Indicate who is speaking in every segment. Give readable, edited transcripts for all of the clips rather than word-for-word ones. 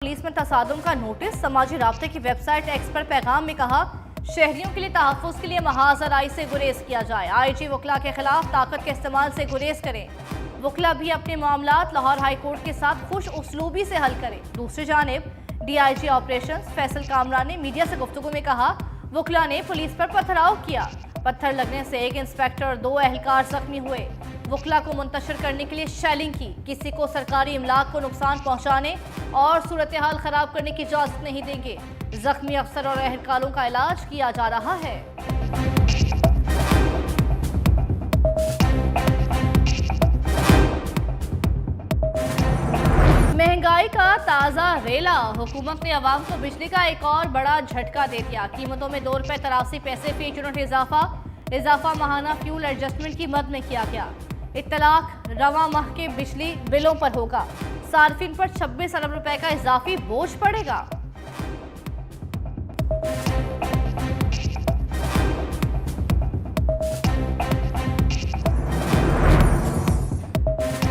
Speaker 1: Police में तसादुम का notice. समाजी राब्ते की वेबसाइट एक्स पर पैगाम में कहा, शहरियों के लिए तहफ़्फ़ुज़ के लिए महाज़राई से गुरेज किया जाए। IG वकला के खिलाफ ताकत के इस्तेमाल से गुरेज करें। वकला भी अपने मामलात लाहौर हाई कोर्ट के साथ खुश उसलूबी से हल करें। दूसरी जानिब DIG ऑपरेशंस फैसल कामरान ने मीडिया से गुफ्तगू में कहा, वकला ने पुलिस पर पथराव किया। पत्थर लगने से एक इंस्पेक्टर और 2 एहलकार जख्मी हुए। वकला को मुंतशिर करने के लिए शेलिंग की। किसी को सरकारी इमलाक को नुकसान पहुंचाने और सूरत हाल खराब करने की इजाजत नहीं देंगे। जख्मी अफसर और एहलकारों का इलाज किया जा रहा है। महंगाई का ताज़ा रेला। हुकूमत ने अवाम को बिजली का एक और बड़ा झटका दे दिया। कीमतों में ₹2.83 फी यूनिट इजाफा माहाना फ्यूल एडजस्टमेंट की मद में किया गया। इत्तलाक रवा माह के बिजली बिलों पर होगा। सार्फिन पर 26 अरब रुपए का इजाफी बोझ पड़ेगा।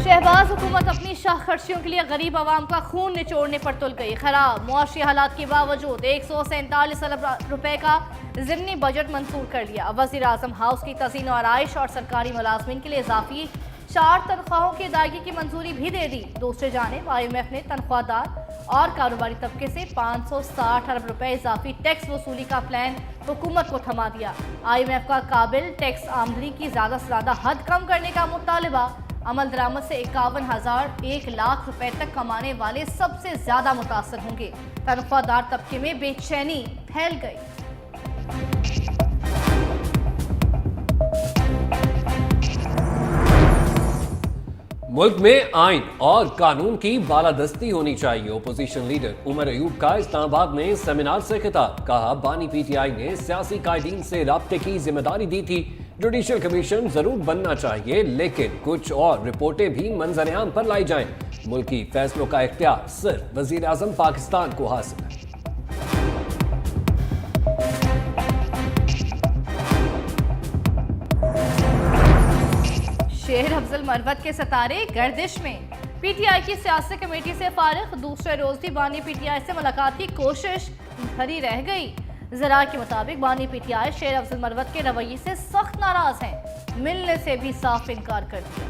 Speaker 1: शहबाज हुकूमत अपनी शाह खर्चियों के लिए गरीब आवाम का खून निचोड़ने पर तुल गई। खराब मुआशी हालात के बावजूद 147 अरब रुपए का ज़िमनी बजट मंजूर कर लिया। वज़ीर आज़म हाउस की तज़ीन और आइश और सरकारी मुलाजमीन के लिए इजाफी 4 तनख्वाहों की अदायगी की मंजूरी भी दे दी। दूसरी जानिब IMF ने तनख्वाहदार और कारोबारी तबके से 560 अरब रुपए इजाफी टैक्स वसूली का प्लान हुकूमत को थमा दिया। IMF का काबिल टैक्स आमदनी की ज़्यादा से ज़्यादा हद कम करने का मुतालबा। अमल दरामद से 51,001 लाख रुपए तक कमाने वाले सबसे ज्यादा मुतासर होंगे। तनख्वाहदार तबके में बेचैनी फैल गई।
Speaker 2: मुल्क में आइन और कानून की बालादस्ती होनी चाहिए। ओपोजिशन लीडर उमर अयूब का इस्लामाबाद में सेमिनार से खिताब। कहा, बानी PTI ने सियासी कायदीन से राब्ते की जिम्मेदारी दी थी। जुडिशल कमीशन जरूर बनना चाहिए, लेकिन कुछ और रिपोर्टें भी मंजर-ए-आम पर लाई जाएं। मुल्की फैसलों का इख्तियार सिर्फ वजीर आजम पाकिस्तान को हासिल है।
Speaker 1: शेर अफजल मरवत के सितारे गर्दिश में। PTI की सियासी कमेटी से फारिग। दूसरे रोज भी बानी PTI से मुलाकात की कोशिश धरी रह गई। जरा के मुताबिक बानी PTI शेर अफजल मरवत के रवैये से सख्त नाराज हैं। मिलने से भी साफ इनकार कर दिया।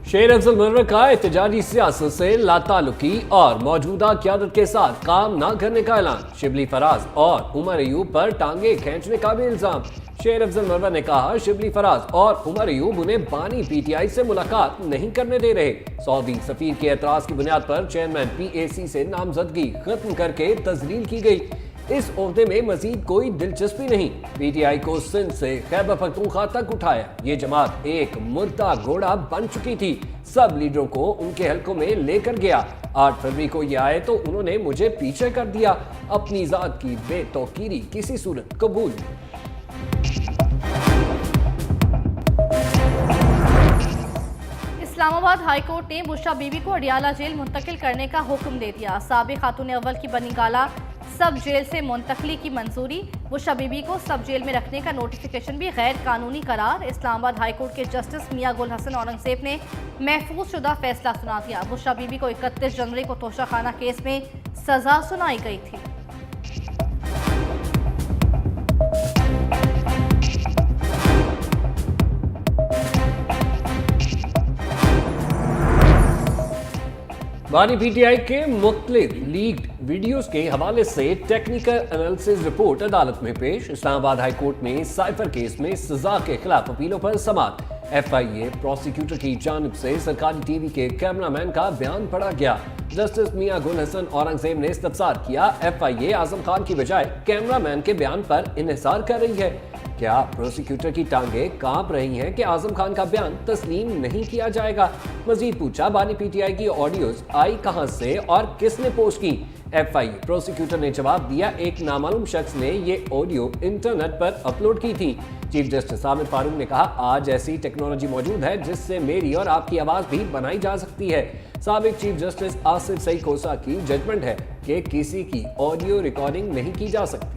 Speaker 2: शेर अफजल मरवत का एहतजाजी सियासत से लाताल्लुकी और मौजूदा क़यादत के साथ काम न करने का ऐलान। शिबली फराज और उमर अयूब पर टांगे खींचने का भी इल्जाम। शेर अफजल मरवत ने कहा, शिबली फराज और उमर अयूब उन्हें बानी PTI से मुलाकात नहीं करने दे रहे। सऊदी सफीर के एतराज की बुनियाद पर चेयरमैन PAC से नामजदगी खत्म करके तजलील की गई। इस ओहदे में मजीद कोई दिलचस्पी नहीं। PTI को सिंध से खैबर पख्तूनख्वा तक उठाया। ये जमात एक मुर्दा घोड़ा बन चुकी थी। सब लीडरों को उनके हलकों में लेकर गया। 8 फरवरी को ये आए तो उन्होंने मुझे पीछे कर दिया। अपनी जात की बेतौकीरी किसी सूरत कबूल नहीं।
Speaker 1: इस्लामाबाद हाई कोर्ट ने बुशरा बीबी को अडियाला जेल मुंतकिल करने का हुक्म दे दिया। साबिक खातून अव्वल की बनीगाला सब जेल से मुंतकली की मंजूरी। बुशरा बीबी को सब जेल में रखने का नोटिफिकेशन भी गैर कानूनी करार। इस्लामाबाद हाई कोर्ट के जस्टिस मियां गुल हसन औरंगजेब ने महफूज शुदा फैसला सुना दिया। बुशरा बीबी को 31 जनवरी को तोशाखाना केस में सजा सुनाई गई थी।
Speaker 2: बानी PTI के मुख्तलिफ लीक्ड वीडियोस के हवाले से टेक्निकल एनालिसिस रिपोर्ट अदालत में पेश। इस्लामाबाद हाई कोर्ट में साइफर केस में सजा के खिलाफ अपीलों पर समाअत। FIA प्रोसिक्यूटर की जानिब से सरकारी TV के कैमरामैन का बयान पढ़ा गया। जस्टिस मियां गुल हसन औरंगजेब ने इस्तफसार किया, FIA आजम खान की बजाय कैमरामैन के बयान पर इन्हिसार कर रही है। क्या प्रोसिक्यूटर की टांगें कांप रही हैं कि आजम खान का बयान तस्लीम नहीं किया जाएगा? मजीद पूछा, बानी PTI की ऑडियोज आई कहां से और किसने पोस्ट की? FIA प्रोसिक्यूटर ने जवाब दिया, एक नामालूम शख्स ने ये ऑडियो इंटरनेट पर अपलोड की थी। चीफ जस्टिस आमिर फारूक ने कहा, आज ऐसी टेक्नोलॉजी मौजूद है जिससे मेरी और आपकी आवाज भी बनाई जा सकती है। साबिक चीफ जस्टिस आसिफ सईद खोसा की जजमेंट है कि किसी की ऑडियो रिकॉर्डिंग नहीं की जा सकती।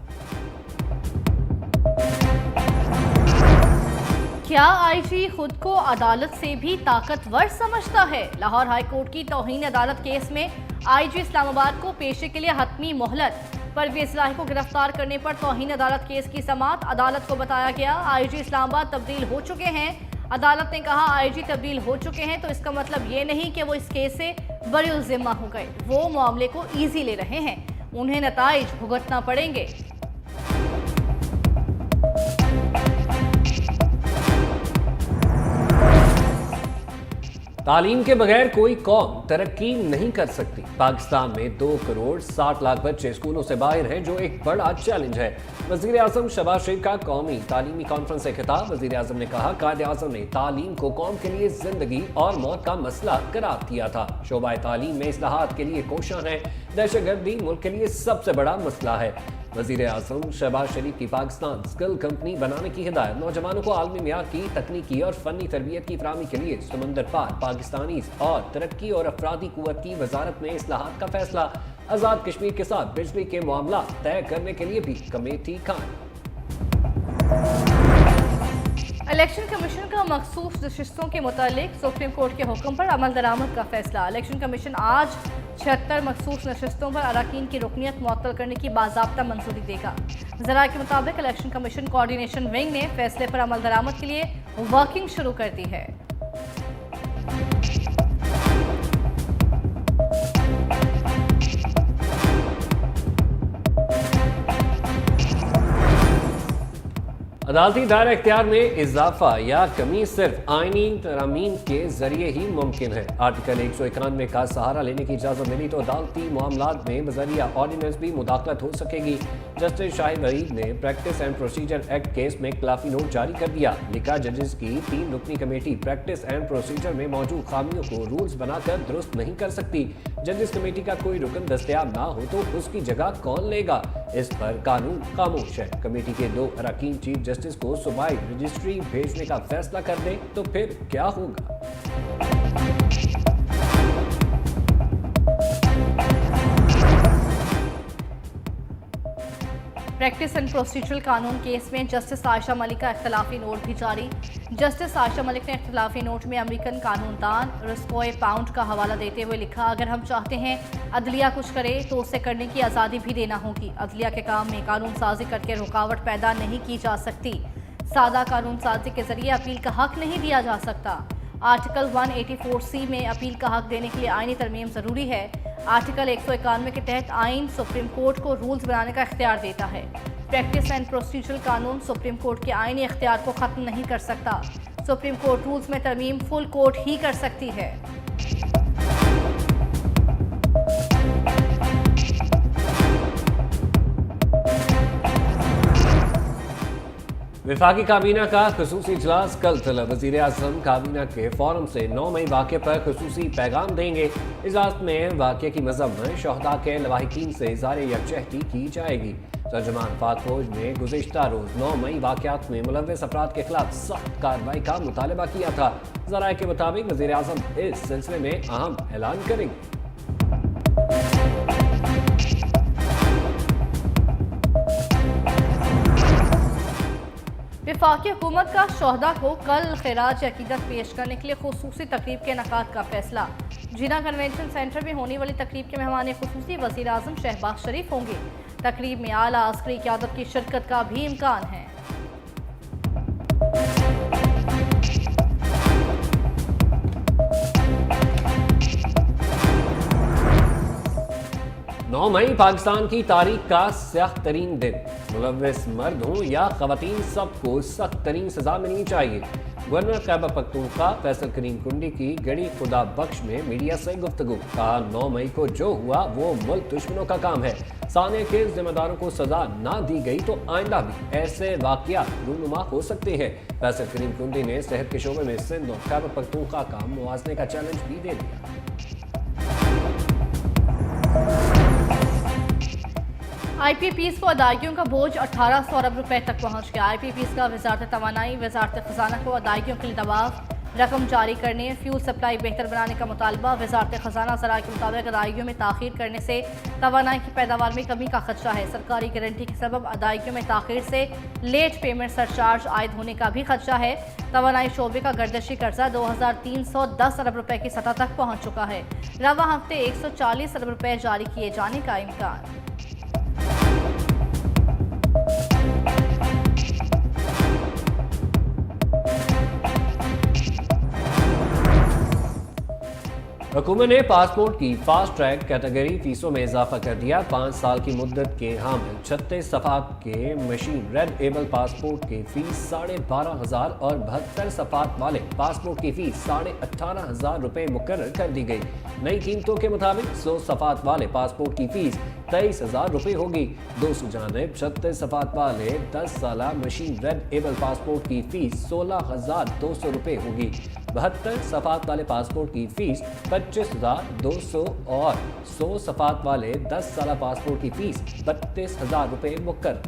Speaker 1: क्या आईजी खुद को अदालत से भी ताकतवर समझता है? लाहौर हाई कोर्ट की तौहीन अदालत केस में आईजी इस्लामाबाद को पेशी के लिए हतमी मोहलत। परवेज इलाही को गिरफ्तार करने पर तौहीन अदालत केस की समाअत। अदालत को बताया गया आईजी इस्लामाबाद तब्दील हो चुके हैं। अदालत ने कहा आईजी तब्दील हो चुके हैं तो इसका मतलब ये नहीं कि वो इस केस से बरी जिम्मा हो गए। वो मामले को ईजी ले रहे हैं, उन्हें नताइज भुगतना पड़ेंगे।
Speaker 2: तालीम के बगैर कोई कौम तरक्की नहीं कर सकती। पाकिस्तान में 2 करोड़ 60 लाख बच्चे स्कूलों से बाहर हैं, जो एक बड़ा चैलेंज है। वजीर आजम शहबाज शरीफ का कौमी तालीमी कॉन्फ्रेंस से खिताब। वजीर आजम ने कहा कायदे आजम ने तालीम को कौम के लिए जिंदगी और मौत का मसला करार दिया था। शोबा तालीम में इस्लाहात के लिए कोशिश है। दहशतगर्दी मुल्क के लिए सबसे बड़ा मसला है। वजीर आजम शहबाज शरीफ की पाकिस्तान स्किल कंपनी बनाने की हिदायत। नौजवानों को आलमी मियार की तकनीकी और फनी तरबियत की फराहमी के लिए समंदर पार पाकिस्तानी और तरक्की और अफरादी कुव्वत की वजारत में इस्लाहात का फैसला। आज़ाद कश्मीर के साथ बिजली के मामला तय करने के लिए भी कमेटी कायम।
Speaker 1: इलेक्शन कमीशन का मखसूस नशिस्तों के मुतालिक सुप्रीम कोर्ट के हुक्म पर अमल दरामद का फैसला। इलेक्शन कमीशन आज 76 मखसूस नशिस्तों पर अरकान की रुकनियत मुअत्तल करने की बाज़ाब्ता मंजूरी देगा। ज़राए के मुताबिक इलेक्शन कमीशन कोऑर्डिनेशन विंग ने फैसले पर अमल दरामद के लिए वर्किंग शुरू कर दी है।
Speaker 2: अदालती दायरा इख्तियार में इजाफा या कमी सिर्फ आईनी तरामीम के जरिए ही मुमकिन है। आर्टिकल 191 का सहारा लेने की इजाजत मिली तो अदालती मामलात में बजरिया ऑर्डिनेंस भी मुदाखलत हो सकेगी। जस्टिस शाहिद वहीद ने practice and procedure act case में खिलाफी नोट जारी कर दिया। लिखा जजेस की 3 रुकनी कमेटी प्रैक्टिस एंड प्रोसीजर में मौजूद खामियों को रूल्स बनाकर दुरुस्त नहीं कर सकती। जजेस कमेटी का कोई रुकन दस्तयाब ना हो तो उसकी जगह कौन लेगा? इस पर कानून खामोश है। कमेटी के 2 अरकान चीफ जस्टिस को सूबाई रजिस्ट्री भेजने का फैसला कर दे तो फिर क्या होगा?
Speaker 1: प्रैक्टिस एंड प्रोसीजरल कानून केस में जस्टिस आयशा मलिक का इख्तलाफी नोट भी जारी। जस्टिस आयशा मलिक ने इख्तलाफी नोट में अमेरिकन कानूनदान रिस्कोए पाउंड का हवाला देते हुए लिखा, अगर हम चाहते हैं अदलिया कुछ करे तो उसे करने की आज़ादी भी देना होगी। अदलिया के काम में कानून साजी करके रुकावट पैदा नहीं की जा सकती। सादा कानून साजी के जरिए अपील का हक नहीं दिया जा सकता। आर्टिकल 184C में अपील का हक देने के लिए आईनी तरमीम ज़रूरी है। आर्टिकल 191 के तहत आइन सुप्रीम कोर्ट को रूल्स बनाने का इख्तियार देता है। प्रैक्टिस एंड प्रोसीजरल कानून सुप्रीम कोर्ट के आईनी इख्तियार को ख़त्म नहीं कर सकता। सुप्रीम कोर्ट रूल्स में तरमीम फुल कोर्ट ही कर सकती है।
Speaker 2: विफाकी काबीना का खसूसी इजलास कल तलब। वज़ीर आज़म काबीना के फोरम से 9 मई वाक़े पर खसूसी पैगाम देंगे। इजलास में वाक़े की मज़म्मत शहदा के लवाहिकीन से इज़हार यकजहती की जाएगी। तर्जुमान पाक फौज ने गुज़िश्ता रोज़ 9 मई वाक़यात में मुलव्वस अफराद के खिलाफ सख्त कार्रवाई का मुतालबा किया था। ज़राए के मुताबिक वज़ीर आज़म इस सिलसिले में अहम ऐलान करेंगे।
Speaker 1: वफाकी हुकूमत का शोहदा को कल खिराज अकीदत पेश करने के लिए खुसूसी तकरीब के इनेकाद का फैसला। जिना कन्वेंशन सेंटर में होने वाली तकरीब के मेहमान खुसूसी वज़ीर आज़म शहबाज शरीफ होंगे। तकरीब में आला अस्करी क़यादत की शिरकत का भी इम्कान है।
Speaker 2: 9 मई पाकिस्तान की तारीख का सख्त तरीन दिन। मुलव्वस मर्द हों या खवातीन, सबको सख्त तरीन सजा मिलनी चाहिए। गवर्नर खैबर पख्तूनख्वा फैसल करीम कुंडी की गड़ी खुदा बख्श में मीडिया से गुफ्तगू। कहा 9 मई को जो हुआ वो मुल्क दुश्मनों का काम है। साने के जिम्मेदारों को सजा ना दी गई तो आइंदा भी ऐसे वाक़यात रूनुमा हो सकते हैं। फैसल करीम कुंडी ने सेहत के शोबे में सिंध और खैबर पख्तूनख्वा का मुवाज़ने का चैलेंज भी दे दिया।
Speaker 1: IPPs को अदायगियों का बोझ 1800 अरब रुपए तक पहुंच गया। IPPs का वजारत तवानाई, वजारत खजाना को अदायगियों के लिए दबाव। रकम जारी करने, फ्यूल सप्लाई बेहतर बनाने का मुतालबा। वजारत खजाना ज़राए के मुताबिक अदायगियों में ताख़ीर करने से तवानाई की पैदावार में कमी का खदशा है। सरकारी गारंटी के सबब अदायगियों में ताख़ीर से लेट पेमेंट सरचार्ज आयद होने का भी खदशा है। तवानाई शोबे का गर्दशी कर्जा 2310 अरब रुपए की सतह तक पहुँच चुका है। रवा हफ्ते 140 अरब रुपए जारी किए जाने का इम्कान।
Speaker 2: हुकूमत ने पासपोर्ट की फास्ट ट्रैक कैटेगरी फीसों में इजाफा कर दिया। 5 साल की मुद्दत के हामिल 36 सफ़ात के मशीन रेड एबल पासपोर्ट की फीस 12,500 और 72 सफ़ात वाले पासपोर्ट की फीस 18,500 रुपये मुकर्रर कर दी गई। नई कीमतों के मुताबिक 100 सफ़ात वाले पासपोर्ट की फीस 23,000 रुपये होगी। 200 जानिब 36 सफ़ात वाले 10 साला मशीन रेड एबल पासपोर्ट की फीस 16,200 रुपये होगी। 72 सफ़ात वाले पासपोर्ट की फीस 25,200 और 100 सफ़ात वाले 10 साला पासपोर्ट की फीस 32,000 रुपये मुकर्रर।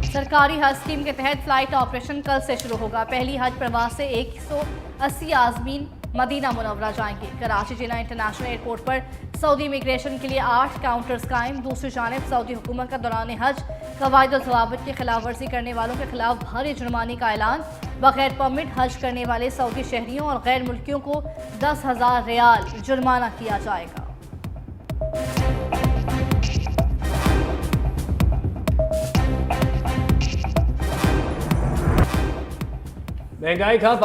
Speaker 1: सरकारी हज स्कीम के तहत फ्लाइट ऑपरेशन कल से शुरू होगा। पहली हज प्रवास से 180 आज़मीन मदीना मुनव्वरा जाएंगे। कराची जिना इंटरनेशनल एयरपोर्ट पर सऊदी इमिग्रेशन के लिए 8 काउंटर्स कायम। दूसरी जानिब सऊदी हुकूमत का दौरान हज कवायद और ज़वाबित की खिलाफ वर्जी करने वालों के खिलाफ भारी जुर्माने का ऐलान। बगैर परमिट हज करने वाले सऊदी शहरियों और गैर मुल्कियों को 10,000 रियाल जुर्माना किया जाएगा।
Speaker 2: महंगाई का